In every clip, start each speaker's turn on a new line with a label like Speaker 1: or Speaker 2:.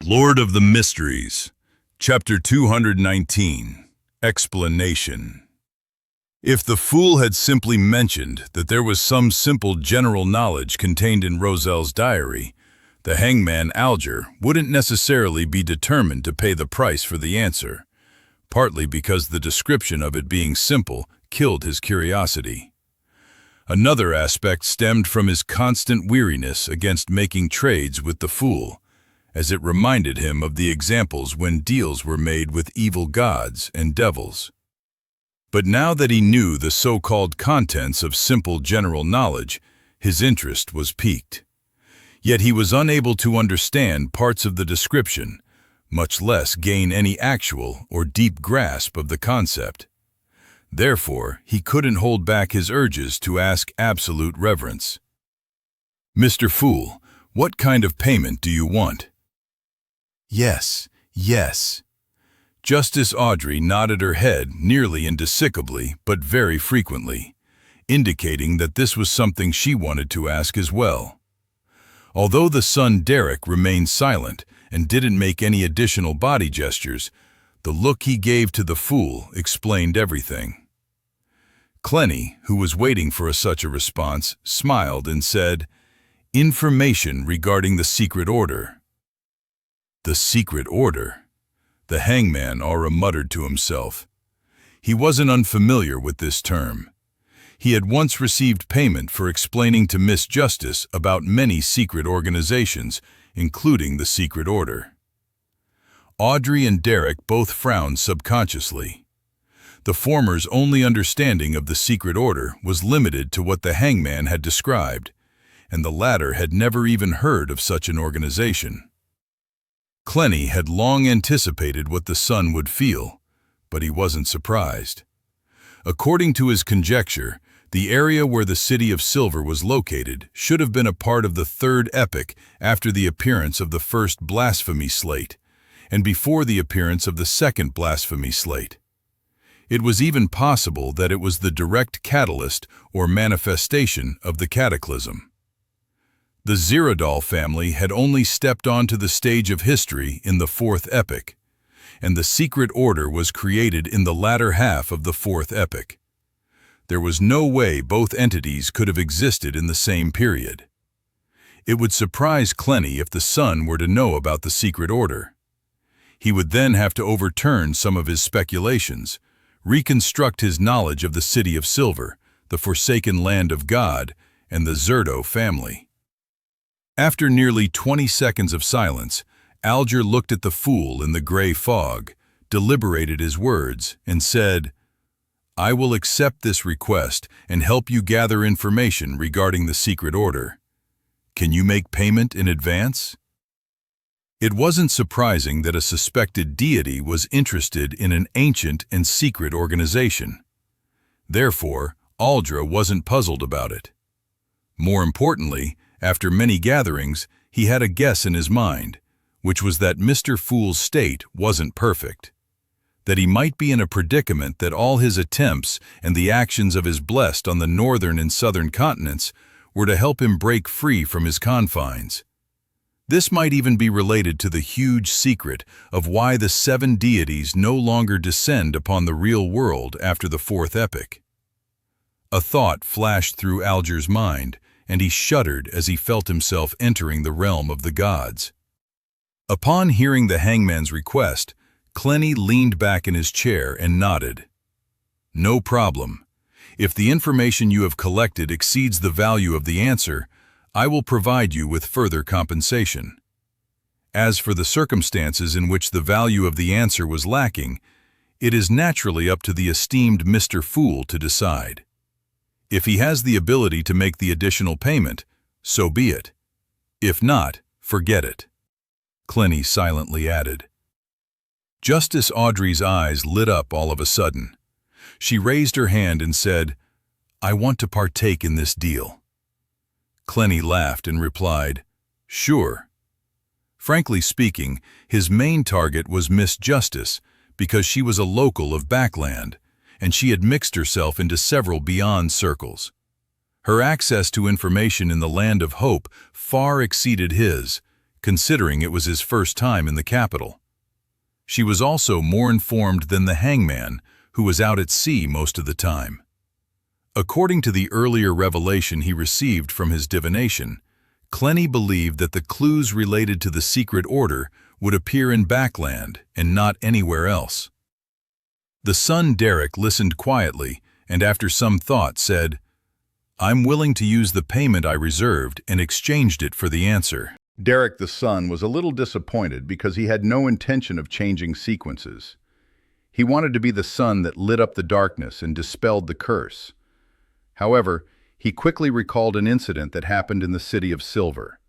Speaker 1: Lord of the Mysteries, Chapter 219, Explanation. If the fool had simply mentioned that there was some simple general knowledge contained in Roselle's diary, the hangman Alger wouldn't necessarily be determined to pay the price for the answer, partly because the description of it being simple killed his curiosity. Another aspect stemmed from his constant weariness against making trades with the fool, as it reminded him of the examples when deals were made with evil gods and devils. But now that he knew the so-called contents of simple general knowledge, his interest was piqued. Yet he was unable to understand parts of the description, much less gain any actual or deep grasp of the concept. Therefore, he couldn't hold back his urges to ask absolute reverence. "Mr. Fool, what kind of payment do you want?" "Yes. Justice Audrey nodded her head nearly indissicably, but very frequently, indicating that this was something she wanted to ask as well. Although the son Derek remained silent and didn't make any additional body gestures, the look he gave to the fool explained everything. Clenny, who was waiting for such a response, smiled and said, "Information regarding the secret order." The secret order? The hangman aura muttered to himself. He wasn't unfamiliar with this term. He had once received payment for explaining to Miss Justice about many secret organizations, including the secret order. Audrey and Derek both frowned subconsciously. The former's only understanding of the secret order was limited to what the hangman had described, and the latter had never even heard of such an organization. Clenny had long anticipated what the son would feel, but he wasn't surprised. According to his conjecture, the area where the City of Silver was located should have been a part of the third epoch after the appearance of the first blasphemy slate, and before the appearance of the second blasphemy slate. It was even possible that it was the direct catalyst or manifestation of the cataclysm. The Zerodol family had only stepped onto the stage of history in the fourth epoch, and the secret order was created in the latter half of the fourth epoch. There was no way both entities could have existed in the same period. It would surprise Clenny if the son were to know about the secret order. He would then have to overturn some of his speculations, reconstruct his knowledge of the City of Silver, the Forsaken Land of God, and the Zerdo family. After nearly 20 seconds of silence, Alger looked at the fool in the gray fog, deliberated his words, and said, "I will accept this request and help you gather information regarding the secret order. Can you make payment in advance?" It wasn't surprising that a suspected deity was interested in an ancient and secret organization. Therefore, Aldra wasn't puzzled about it. More importantly, after many gatherings, he had a guess in his mind, which was that Mr. Fool's state wasn't perfect, that he might be in a predicament that all his attempts and the actions of his blessed on the northern and southern continents were to help him break free from his confines. This might even be related to the huge secret of why the seven deities no longer descend upon the real world after the fourth epoch. A thought flashed through Alger's mind, and he shuddered as he felt himself entering the realm of the gods. Upon hearing the hangman's request, Clenny leaned back in his chair and nodded. "No problem. If the information you have collected exceeds the value of the answer, I will provide you with further compensation. As for the circumstances in which the value of the answer was lacking, it is naturally up to the esteemed Mr. Fool to decide. If he has the ability to make the additional payment, so be it. If not, forget it," Clenny silently added. Justice Audrey's eyes lit up all of a sudden. She raised her hand and said, "I want to partake in this deal." Clenny laughed and replied, "Sure." Frankly speaking, his main target was Miss Justice because she was a local of Backland, and she had mixed herself into several beyond circles. Her access to information in the Land of Hope far exceeded his, considering it was his first time in the capital. She was also more informed than the hangman, who was out at sea most of the time. According to the earlier revelation he received from his divination, Clenny believed that the clues related to the secret order would appear in Backland and not anywhere else. The son Derek listened quietly and after some thought said, "I'm willing to use the payment I reserved and exchanged it for the answer."
Speaker 2: Derek the son was a little disappointed because he had no intention of changing sequences. He wanted to be the sun that lit up the darkness and dispelled the curse. However, he quickly recalled an incident that happened in the City of Silver.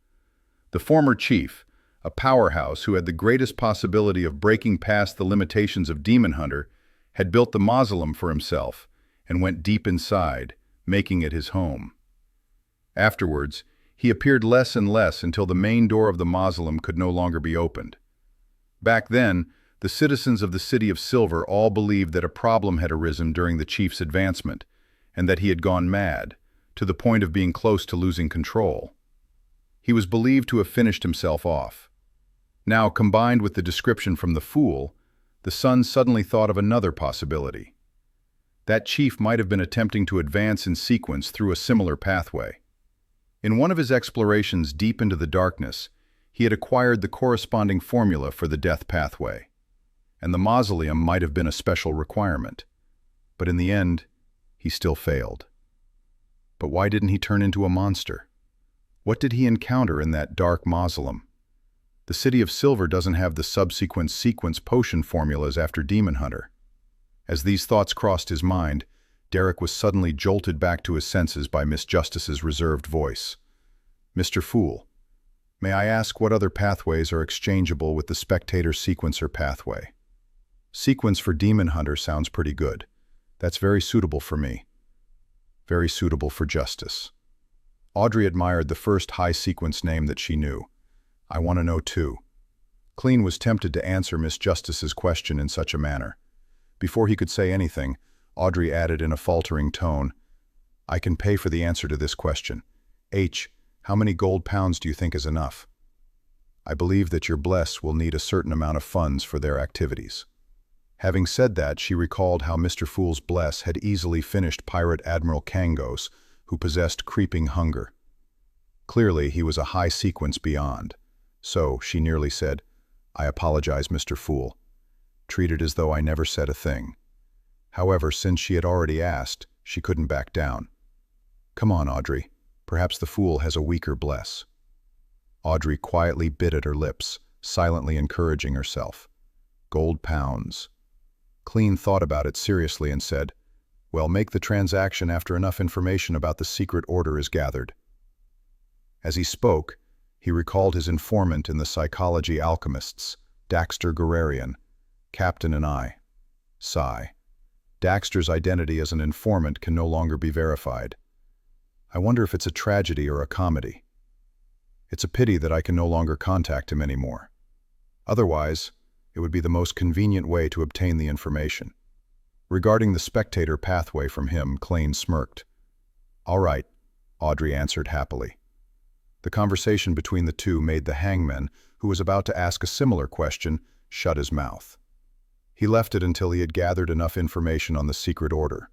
Speaker 2: The former chief, a powerhouse who had the greatest possibility of breaking past the limitations of Demon Hunter, had built the mausoleum for himself and went deep inside, making it his home. Afterwards, he appeared less and less until the main door of the mausoleum could no longer be opened. Back then, the citizens of the City of Silver all believed that a problem had arisen during the chief's advancement, and that he had gone mad, to the point of being close to losing control. He was believed to have finished himself off. Now, combined with the description from the fool, the son suddenly thought of another possibility. That chief might have been attempting to advance in sequence through a similar pathway. In one of his explorations deep into the darkness, he had acquired the corresponding formula for the death pathway, and the mausoleum might have been a special requirement. But in the end, he still failed. But why didn't he turn into a monster? What did he encounter in that dark mausoleum? The City of Silver doesn't have the subsequent sequence potion formulas after Demon Hunter. As these thoughts crossed his mind, Derek was suddenly jolted back to his senses by Miss Justice's reserved voice. "Mr. Fool, may I ask what other pathways are exchangeable with the spectator sequencer pathway?" "Sequence for Demon Hunter sounds pretty good. That's very suitable for me." "Very suitable for Justice." Audrey admired the first high-sequence name that she knew. "I want to know too." Klein was tempted to answer Miss Justice's question in such a manner. Before he could say anything, Audrey added in a faltering tone, "I can pay for the answer to this question. How many gold pounds do you think is enough?" "I believe that your bless will need a certain amount of funds for their activities." Having said that, she recalled how Mr. Fool's bless had easily finished Pirate Admiral Kangos, who possessed creeping hunger. Clearly, he was a high sequence beyond. So, she nearly said, "I apologize, Mr. Fool. Treat it as though I never said a thing." However, since she had already asked, she couldn't back down. "Come on, Audrey. Perhaps the fool has a weaker bless." Audrey quietly bit at her lips, silently encouraging herself. Gold pounds. Klein thought about it seriously and said, "Well, make the transaction after enough information about the secret order is gathered." As he spoke, he recalled his informant in the Psychology Alchemists, Daxter Guerrerian, Captain and I. Sigh. Daxter's identity as an informant can no longer be verified. I wonder if it's a tragedy or a comedy. It's a pity that I can no longer contact him anymore. Otherwise, it would be the most convenient way to obtain the information. Regarding the spectator pathway from him, Klein smirked. "All right," Audrey answered happily. The conversation between the two made the hangman, who was about to ask a similar question, shut his mouth. He left it until he had gathered enough information on the secret order.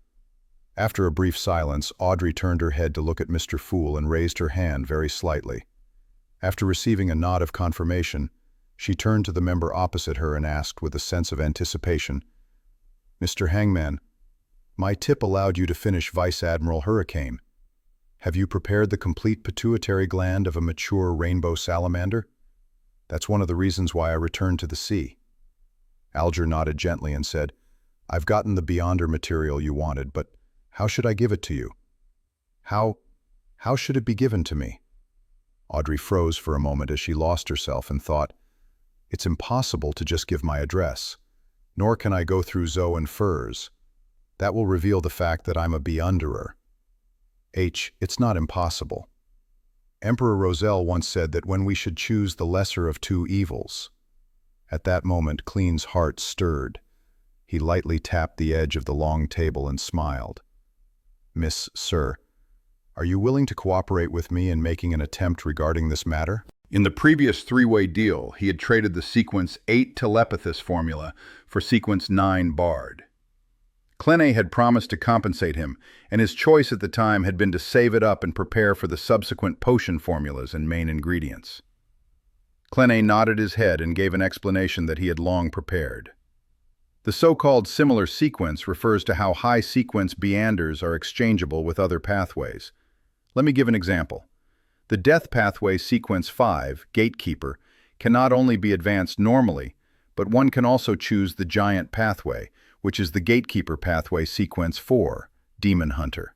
Speaker 2: After a brief silence, Audrey turned her head to look at Mr. Fool and raised her hand very slightly. After receiving a nod of confirmation, she turned to the member opposite her and asked with a sense of anticipation, "Mr. Hangman, my tip allowed you to finish Vice Admiral Hurricane. Have you prepared the complete pituitary gland of a mature rainbow salamander? That's one of the reasons why I returned to the sea." Alger nodded gently and said, "I've gotten the Beyonder material you wanted, but how should I give it to you?" How should it be given to me?" Audrey froze for a moment as she lost herself and thought, "It's impossible to just give my address, nor can I go through Zoe and Furs. That will reveal the fact that I'm a Beyonderer. It's not impossible. Emperor Roselle once said that when we should choose the lesser of two evils." At that moment, Klein's heart stirred. He lightly tapped the edge of the long table and smiled. "Miss, sir, are you willing to cooperate with me in making an attempt regarding this matter?" In the previous three-way deal, he had traded the sequence 8 telepathos formula for sequence 9 bard. Klein had promised to compensate him, and his choice at the time had been to save it up and prepare for the subsequent potion formulas and main ingredients. Klein nodded his head and gave an explanation that he had long prepared. The so-called similar sequence refers to how high sequence meanders are exchangeable with other pathways. Let me give an example. The death pathway sequence 5, Gatekeeper, can not only be advanced normally, but one can also choose the giant pathway, which is the Gatekeeper pathway sequence 4, Demon Hunter.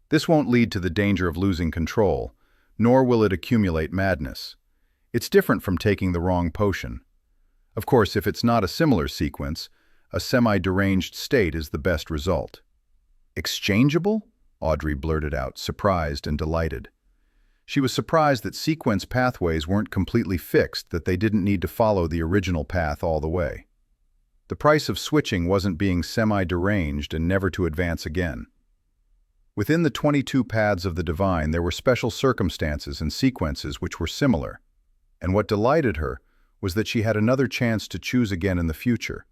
Speaker 2: This won't lead to the danger of losing control, nor will it accumulate madness. It's different from taking the wrong potion. Of course, if it's not a similar sequence, a semi-deranged state is the best result. Exchangeable? Audrey blurted out, surprised and delighted. She was surprised that sequence pathways weren't completely fixed, that they didn't need to follow the original path all the way. The price of switching wasn't being semi-deranged and never to advance again. Within the 22 paths of the divine, there were special circumstances and sequences which were similar, and what delighted her was that she had another chance to choose again in the future.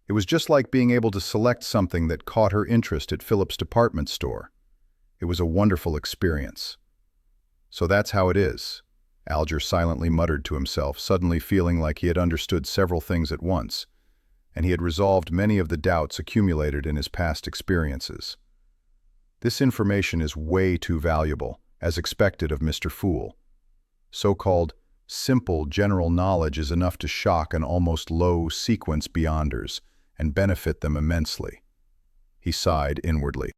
Speaker 2: It was just like being able to select something that caught her interest at Philip's department store. It was a wonderful experience. So that's how it is, Alger silently muttered to himself, suddenly feeling like he had understood several things at once, and he had resolved many of the doubts accumulated in his past experiences. This information is way too valuable, as expected of Mr. Fool. So-called simple general knowledge is enough to shock an almost low sequence beyonders and benefit them immensely. He sighed inwardly.